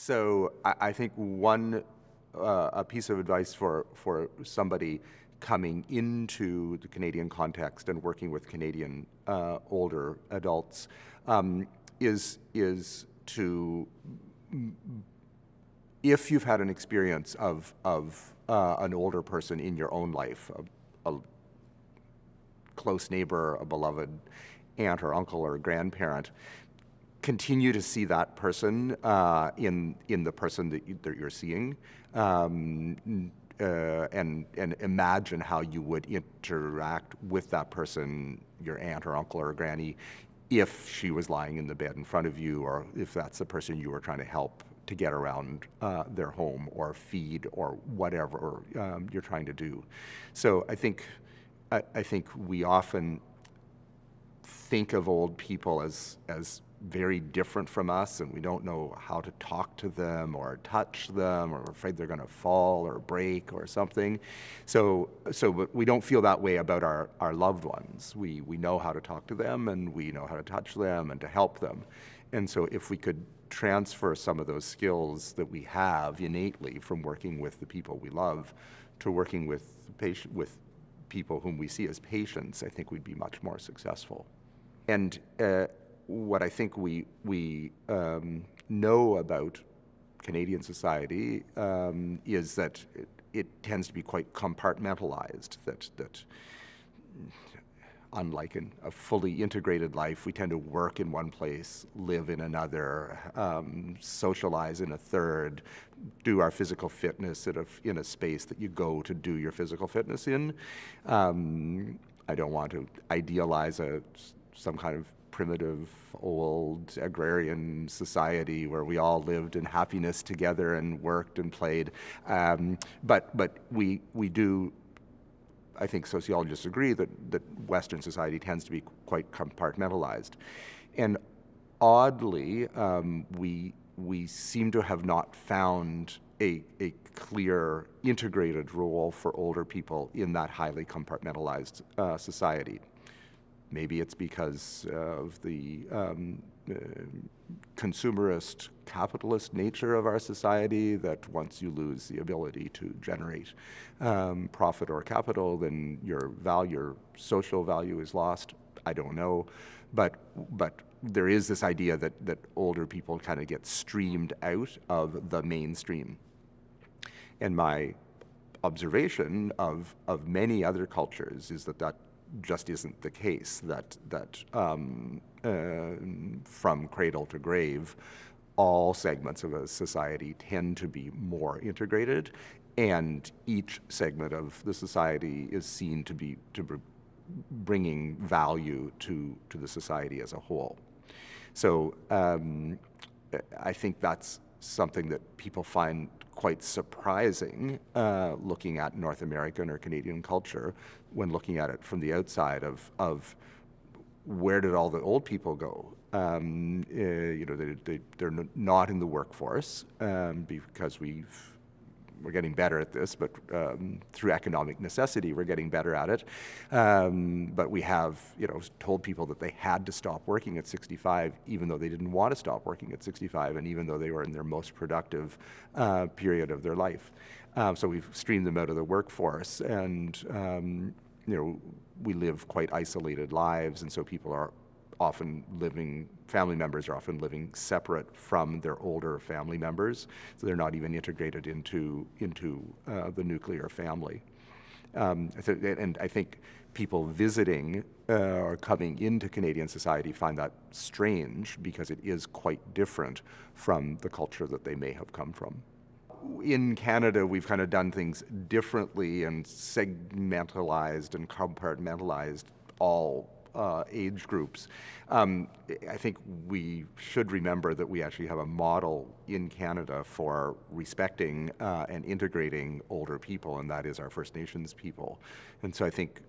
So I think a piece of advice for somebody coming into the Canadian context and working with Canadian older adults is to, if you've had an experience of an older person in your own life, a close neighbor, a beloved aunt or uncle or grandparent, continue to see that person in the person that you're seeing, and imagine how you would interact with that person, your aunt or uncle or granny, if she was lying in the bed in front of you, or if that's the person you were trying to help to get around their home or feed or whatever you're trying to do. So I think we often think of old people as very different from us, and we don't know how to talk to them or touch them, or we're afraid they're going to fall or break or something. But we don't feel that way about our loved ones. We know how to talk to them, and we know how to touch them and to help them. And so if we could transfer some of those skills that we have innately from working with the people we love to working with people whom we see as patients, I think we'd be much more successful. And what I think we know about Canadian society is that it tends to be quite compartmentalized, that unlike in a fully integrated life, we tend to work in one place, live in another, socialize in a third, do our physical fitness in a space that you go to do your physical fitness in. I don't want to idealize some kind of primitive, old agrarian society where we all lived in happiness together and worked and played. But we do, I think sociologists agree that Western society tends to be quite compartmentalized. And oddly, we seem to have not found a clear integrated role for older people in that highly compartmentalized society. Maybe it's because of the consumerist, capitalist nature of our society, that once you lose the ability to generate profit or capital, then your social value is lost. I don't know. But there is this idea that older people kind of get streamed out of the mainstream. And my observation of many other cultures is that just isn't the case, that from cradle to grave, all segments of a society tend to be more integrated, and each segment of the society is seen to be bringing value to the society as a whole. So I think that's something that people find quite surprising looking at North American or Canadian culture, when looking at it from the outside of where did all the old people go? They're not in the workforce because we're getting better at this, but through economic necessity, we're getting better at it. But we have, told people that they had to stop working at 65, even though they didn't want to stop working at 65, and even though they were in their most productive period of their life. So we've streamed them out of the workforce, and we live quite isolated lives, and so family members are often living separate from their older family members, so they're not even integrated into the nuclear family. And I think people visiting or coming into Canadian society find that strange, because it is quite different from the culture that they may have come from. In Canada, we've kind of done things differently and segmentalized and compartmentalized all age groups. I think we should remember that we actually have a model in Canada for respecting and integrating older people, and that is our First Nations people. And so I think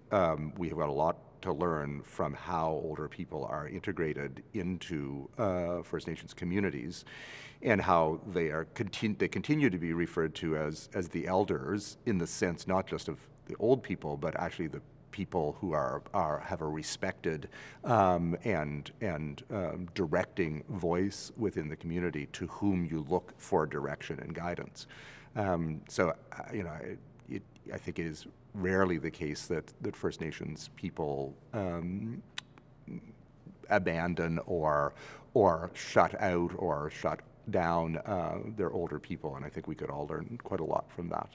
we have got a lot to learn from how older people are integrated into First Nations communities, and how they continue to be referred to as the elders, in the sense not just of the old people, but actually the people who have a respected and directing voice within the community to whom you look for direction and guidance. I think it is rarely the case that First Nations people abandon or shut out or shut down their older people, and I think we could all learn quite a lot from that.